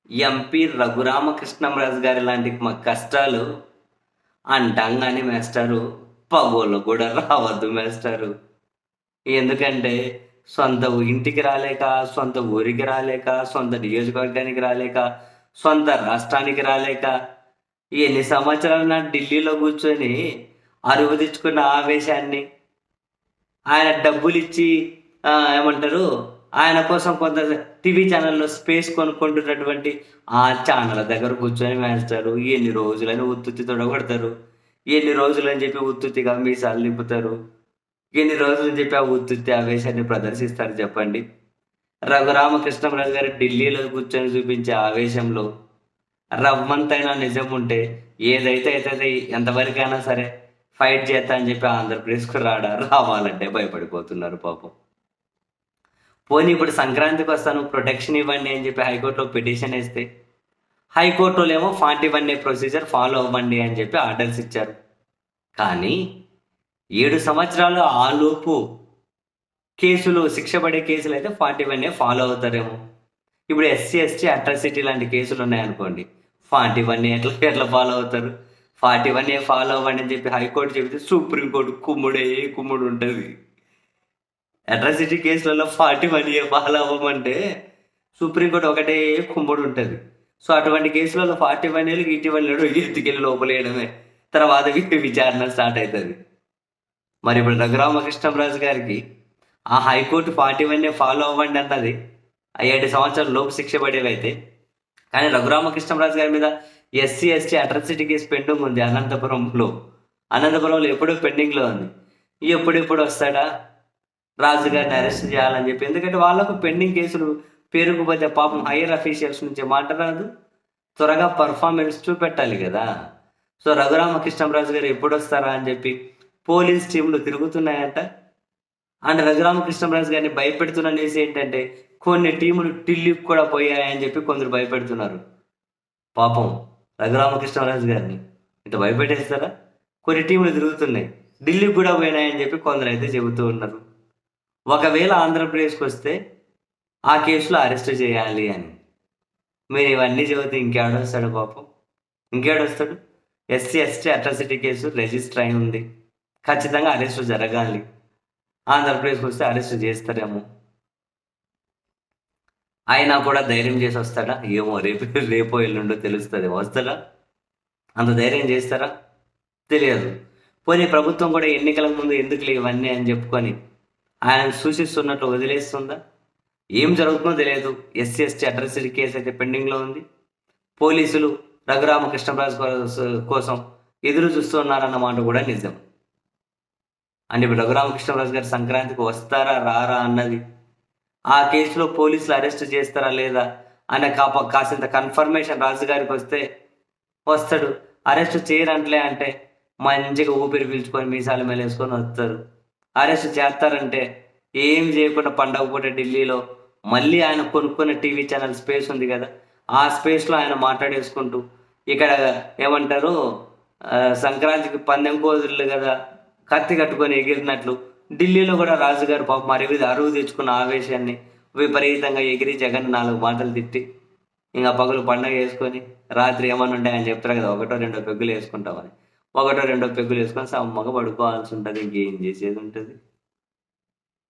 MP Raghurama Krishnam Raju గారి లాంటి మా కష్టాలు అంటాంగానే మేస్టారు పగోళ్ళు కూడా రావద్దు మేస్టారు. ఎందుకంటే సొంత ఇంటికి రాలేక, సొంత ఊరికి రాలేక, సొంత నియోజకవర్గానికి రాలేక, సొంత రాష్ట్రానికి రాలేక, ఎన్ని సంవత్సరాలు నా ఢిల్లీలో కూర్చొని అరువు తెచ్చుకున్న ఆవేశాన్ని ఆయన డబ్బులిచ్చి ఏమంటారు ఆయన కోసం కొంత టీవీ ఛానల్‌లో స్పేస్ కొనుక్కుంటున్నటువంటి ఆ ఛానళ్ళ దగ్గర కూర్చొని మేస్తారు. ఎన్ని రోజులని ఉత్తుత్తి తొడగొడతారు. ఎన్ని రోజులని చెప్పి ఉత్తుత్తిగా మీసాలు నింపుతారు. ఎన్ని రోజులని చెప్పి ఆ ఉత్తుత్తి ఆవేశాన్ని ప్రదర్శిస్తారు చెప్పండి. రఘురామకృష్ణంరాజు గారు ఢిల్లీలో కూర్చొని చూపించే ఆవేశంలో రవ్వంతైనా నిజం ఉంటే ఏదైతే అయితది ఎంతవరకైనా సరే ఫైట్ చేస్తా అని చెప్పి ఆంధ్రప్రదేశ్‌కు రావాలంటే భయపడిపోతున్నారు పాపం. పోనీ ఇప్పుడు సంక్రాంతికి వస్తాను ప్రొటెక్షన్ ఇవ్వండి అని చెప్పి హైకోర్టులో పిటిషన్ వేస్తే హైకోర్టులో 41A ప్రొసీజర్ ఫాలో అవ్వండి అని చెప్పి ఆర్డర్స్ ఇచ్చారు. కానీ 7 సంవత్సరాలు ఆలోపు కేసులు శిక్ష పడే కేసులు అయితే 41A ఫాలో అవుతారేమో. ఇప్పుడు ఎస్సీ ఎస్టీ అట్రాసిటీ లాంటి కేసులు ఉన్నాయనుకోండి, 41A ఎట్లా ఫాలో అవుతారు? 41A ఫాలో అవ్వండి అని చెప్పి హైకోర్టు చెబితే సుప్రీంకోర్టు కుమ్ముడు ఉంటుంది. అట్రాసిటీ కేసులలో 41A ఫాలో అవ్వమంటే సుప్రీంకోర్టు ఒకటే కుమ్ముడు ఉంటుంది. సో అటువంటి కేసులలో 41 ఇటీవల ఎత్తుకెళ్ళి లోపలేయడమే తర్వాత విచారణ స్టార్ట్ అవుతుంది. మరి ఇప్పుడు రఘురామకృష్ణంరాజు గారికి ఆ హైకోర్టు 41A ఫాలో అవ్వండి అన్నది 7 సంవత్సరాల లోపు శిక్ష పడేవైతే, కానీ రఘురామకృష్ణంరాజు గారి మీద SC ST atrocity case pending ఉంది అనంతపురంలో ఎప్పుడూ పెండింగ్లో ఉంది. ఎప్పుడెప్పుడు వస్తాడా రాజుగారిని అరెస్ట్ చేయాలని చెప్పి. ఎందుకంటే వాళ్ళకు పెండింగ్ కేసులు పేరుకుపోతే పాపం హైయర్ అఫీషియల్స్ నుంచి మాట రాదు, త్వరగా పర్ఫార్మెన్స్ చూపెట్టాలి కదా. సో రఘురామకృష్ణంరాజు గారు ఎప్పుడు వస్తారా అని చెప్పి పోలీస్ టీంలు తిరుగుతున్నాయంట. అండ్ రఘురామకృష్ణంరాజు గారిని భయపెడుతున్న న్యూస్ ఏంటంటే కొన్ని టీములు ఢిల్లీకి కూడా పోయాయని చెప్పి కొందరు భయపెడుతున్నారు. పాపం రఘురామకృష్ణరాజు గారిని ఇంత భయపెట్టేస్తారా? కొన్ని టీములు తిరుగుతున్నాయి, ఢిల్లీకి కూడా పోయినాయని చెప్పి కొందరు అయితే చెబుతూ ఉన్నారు. ఒకవేళ ఆంధ్రప్రదేశ్కి వస్తే ఆ కేసులో అరెస్ట్ చేయాలి అని. మీరు ఇవన్నీ చెబితే ఇంకేడొస్తాడు పాపం, ఇంకేడొస్తాడు? SC ST atrocity case register అయి ఉంది, ఖచ్చితంగా అరెస్ట్ జరగాలి. ఆంధ్రప్రదేశ్కి వస్తే అరెస్ట్ చేస్తారేమో. అయినా కూడా ధైర్యం చేసి వస్తాడా ఏమో, రేపో ఎల్లుండో తెలుస్తుంది. వస్తాడా? అంత ధైర్యం చేస్తారా? తెలియదు. పోనీ ప్రభుత్వం కూడా ఎన్నికల ముందు ఎందుకు ఇవన్నీ అని చెప్పుకొని ఆయన సూచిస్తున్నట్లు వదిలేస్తుందా? ఏం జరుగుతుందో తెలియదు. ఎస్సీ ఎస్టీ అట్రాసిటీ కేసు అయితే పెండింగ్లో ఉంది. పోలీసులు రఘురామకృష్ణరాజు కోసం ఎదురు చూస్తున్నారన్నమాట కూడా నిజం. అంటే ఇప్పుడు రఘురామకృష్ణరాజు గారు సంక్రాంతికి వస్తారా రారా అన్నది, ఆ కేసులో పోలీసులు అరెస్ట్ చేస్తారా లేదా అనే కాసింత కన్ఫర్మేషన్ రాజుగారికి వస్తే వస్తాడు. అరెస్ట్ చేయరంటలే అంటే మంచిగా ఊపిరి పీల్చుకొని మీసాలు మేలేసుకొని వస్తారు. అరెస్ట్ చేస్తారంటే ఏం చేయకుండా పండగ పూట ఢిల్లీలో మళ్ళీ ఆయన కొనుక్కున్న టీవీ ఛానల్ స్పేస్ ఉంది కదా, ఆ స్పేస్లో ఆయన మాట్లాడేసుకుంటూ ఇక్కడ ఏమంటారు సంక్రాంతికి పందెం కోదులు కదా కత్తి కట్టుకొని ఎగిరినట్లు ఢిల్లీలో కూడా రాజుగారు పాపం అరువు తెచ్చుకున్న ఆవేశాన్ని విపరీతంగా ఎగిరి జగన్ 4 మాటలు తిట్టి ఇంకా పగులు పండగ వేసుకొని రాత్రి ఏమన్నా ఉంటాయని చెప్తారు కదా, 1-2 పెగ్గులు వేసుకుంటామని. 1-2 పెగ్గులు వేసుకొని సమ్మగా పడుకోవాల్సి ఉంటుంది. ఇంకేం చేసేది ఉంటుంది.